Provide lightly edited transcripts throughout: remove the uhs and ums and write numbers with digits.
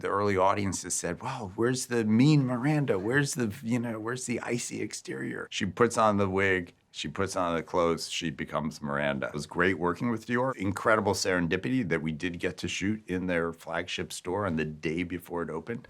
The early audiences said, wow, where's the mean Miranda? Where's where's the icy exterior? She puts on the wig, she puts on the clothes, she becomes Miranda. It was great working with Dior. Incredible serendipity that we did get to shoot in their flagship store on the day before it opened.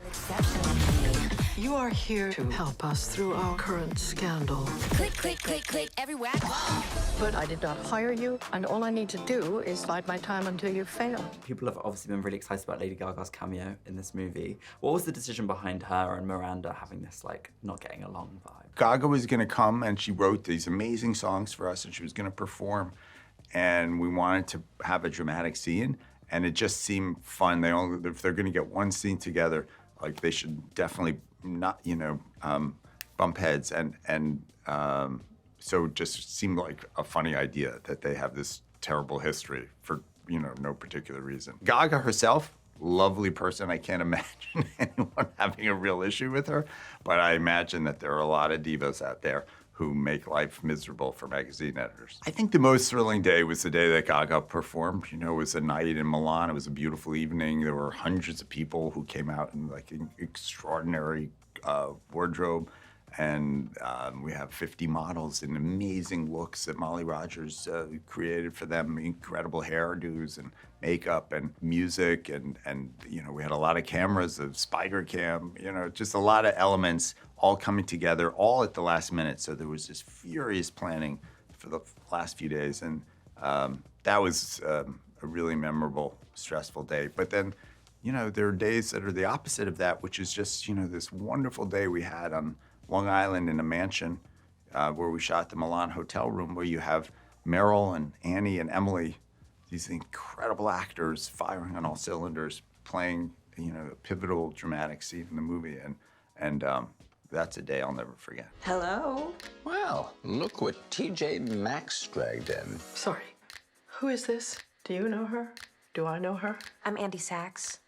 You are here to help us through our current scandal. Click, click, click, click, everywhere I go. But I did not hire you, and all I need to do is bide my time until you fail. People have obviously been really excited about Lady Gaga's cameo in this movie. What was the decision behind her and Miranda having this, like, not getting along vibe? Gaga was gonna come and she wrote these amazing songs for us and she was gonna perform. And we wanted to have a dramatic scene and it just seemed fun. If they're gonna get one scene together, like they should definitely not, bump heads. So it just seemed like a funny idea that they have this terrible history for, no particular reason. Gaga herself, lovely person. I can't imagine anyone having a real issue with her, but I imagine that there are a lot of divas out there who make life miserable for magazine editors. I think the most thrilling day was the day that Gaga performed. It was a night in Milan. It was a beautiful evening. There were hundreds of people who came out in like an extraordinary wardrobe. And we have 50 models in amazing looks that Molly Rogers created for them, incredible hairdos and makeup and music. And we had a lot of cameras, a spider cam, just a lot of elements all coming together, all at the last minute. So there was this furious planning for the last few days. And that was a really memorable, stressful day. But then, there are days that are the opposite of that, which is just, this wonderful day we had on Long Island in a mansion where we shot the Milan hotel room, where you have Meryl and Annie and Emily, these incredible actors firing on all cylinders, playing a pivotal dramatic scene in the movie, and that's a day I'll never forget. Hello. Well, look what TJ Maxx dragged in. Sorry, who is this? Do you know her? Do I know her? I'm Andy Sachs.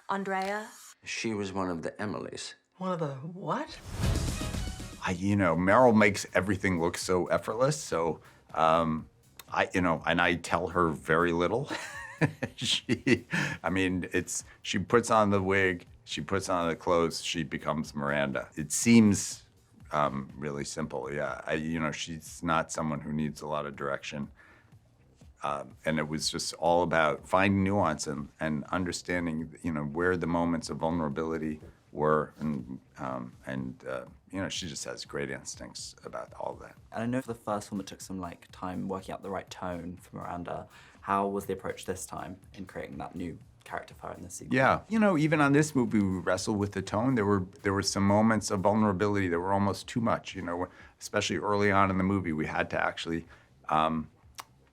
Andrea. She was one of the Emilys. One of the what? Meryl makes everything look so effortless. So, I tell her very little. She puts on the wig, she puts on the clothes, she becomes Miranda. It seems really simple, yeah. She's not someone who needs a lot of direction. And it was just all about finding nuance and understanding, where the moments of vulnerability were, and she just has great instincts about all of that. And I know for the first film it took some time working out the right tone for Miranda. How was the approach this time in creating that new character for her in the sequel? Yeah, even on this movie we wrestled with the tone. There were some moments of vulnerability that were almost too much, especially early on in the movie. We had to actually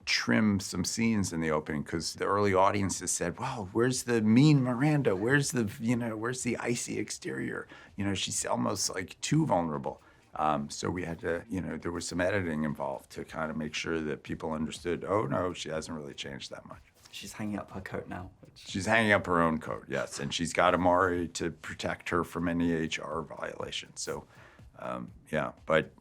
trim some scenes in the opening because the early audiences said, wow, where's the mean Miranda? Where's the icy exterior? She's almost like too vulnerable. So we had to, there was some editing involved to kind of make sure that people understood, oh no, she hasn't really changed that much. She's hanging up her coat now. She's hanging up her own coat, yes. And she's got Amari to protect her from any HR violations. So, yeah, but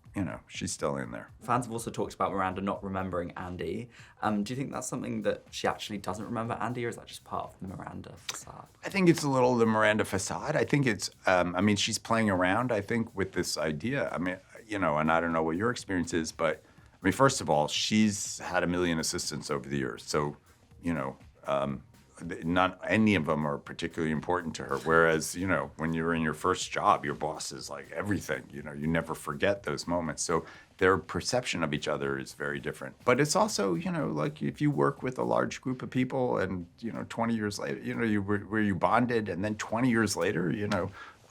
she's still in there. Fans have also talked about Miranda not remembering Andy. Do you think that's something that she actually doesn't remember Andy, or is that just part of the Miranda facade? I think it's a little the Miranda facade. I think it's, she's playing around, I think, with this idea. And I don't know what your experience is, but, first of all, she's had a million assistants over the years. So, not any of them are particularly important to her. Whereas, when you're in your first job, your boss is like everything. You never forget those moments. So their perception of each other is very different. But it's also, like if you work with a large group of people and, 20 years later, where you bonded, and then 20 years later,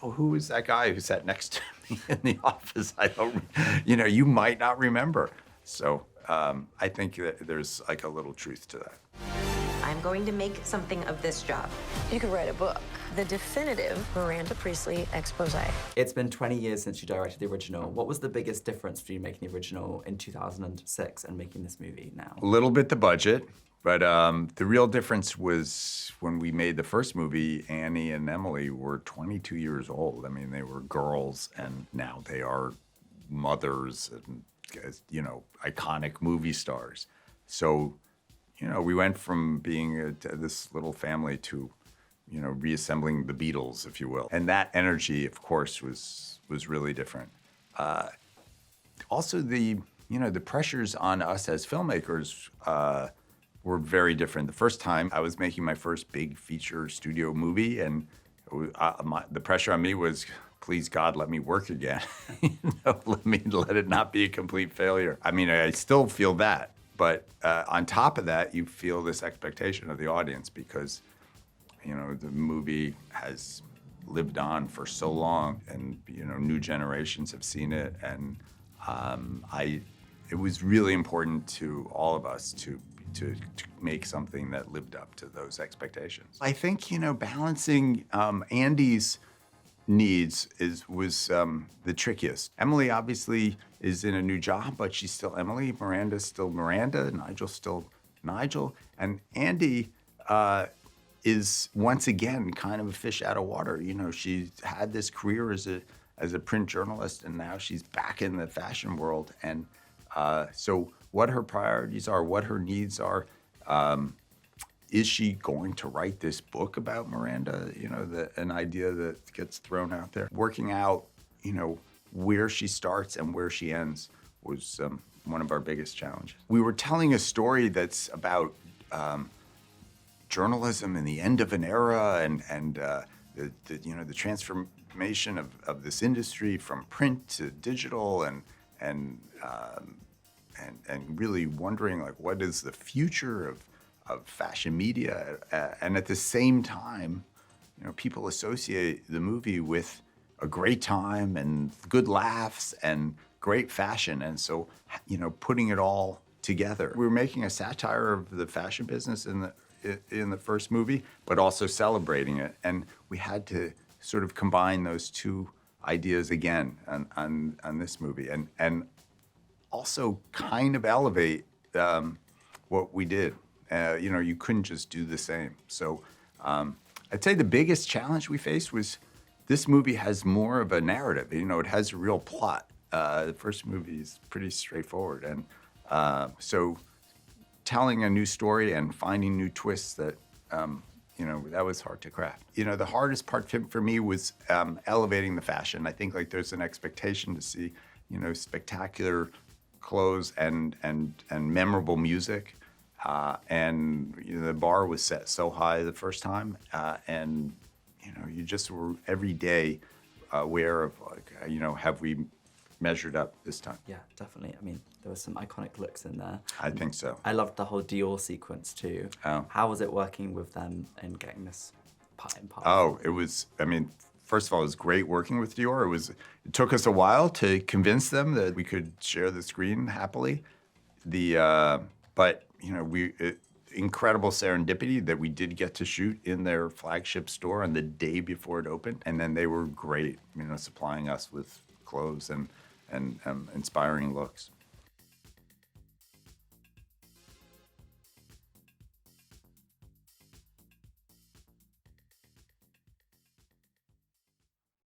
oh, who is that guy who sat next to me in the office? I don't, you might not remember. So I think that there's like a little truth to that. I'm going to make something of this job. You could write a book. The definitive Miranda Priestley expose. It's been 20 years since you directed the original. What was the biggest difference between making the original in 2006 and making this movie now? A little bit the budget, but the real difference was when we made the first movie, Annie and Emily were 22 years old. They were girls, and now they are mothers and, iconic movie stars. So, we went from being this little family to, reassembling the Beatles, if you will. And that energy, of course, was really different. Also, the pressures on us as filmmakers were very different. The first time I was making my first big feature studio movie, and the pressure on me was, please God, let me work again. Let it not be a complete failure. I mean, I still feel that, but on top of that, you feel this expectation of the audience because, the movie has lived on for so long, and new generations have seen it, and it was really important to all of us to make something that lived up to those expectations. I think balancing Andy's needs was the trickiest. Emily obviously is in a new job, but she's still Emily. Miranda's still Miranda. Nigel's still Nigel, and Andy is once again kind of a fish out of water. She had this career as a print journalist, and now she's back in the fashion world. And so what her priorities are, what her needs are, is she going to write this book about Miranda? An idea that gets thrown out there. Working out, where she starts and where she ends was one of our biggest challenges. We were telling a story that's about journalism and the end of an era, and the transformation of this industry from print to digital, and really wondering what is the future of fashion media, and at the same time, people associate the movie with a great time and good laughs and great fashion, and so putting it all together. We were making a satire of the fashion business in the first movie, but also celebrating it, and we had to sort of combine those two ideas again on this movie, and also kind of elevate what we did. You couldn't just do the same. So I'd say the biggest challenge we faced was this movie has more of a narrative. It has a real plot. The first movie is pretty straightforward, and so telling a new story and finding new twists that that was hard to craft. The hardest part for me was elevating the fashion. I think there's an expectation to see spectacular clothes and memorable music, and the bar was set so high the first time, and you just were every day aware of have we measured up this time? Yeah, definitely. I mean, there were some iconic looks in there. I think so. I loved the whole Dior sequence too. Oh. How was it working with them and getting this part? Oh, it was, first of all, it was great working with Dior. It took us a while to convince them that we could share the screen happily. But incredible serendipity that we did get to shoot in their flagship store on the day before it opened, and then they were great, supplying us with clothes and inspiring looks.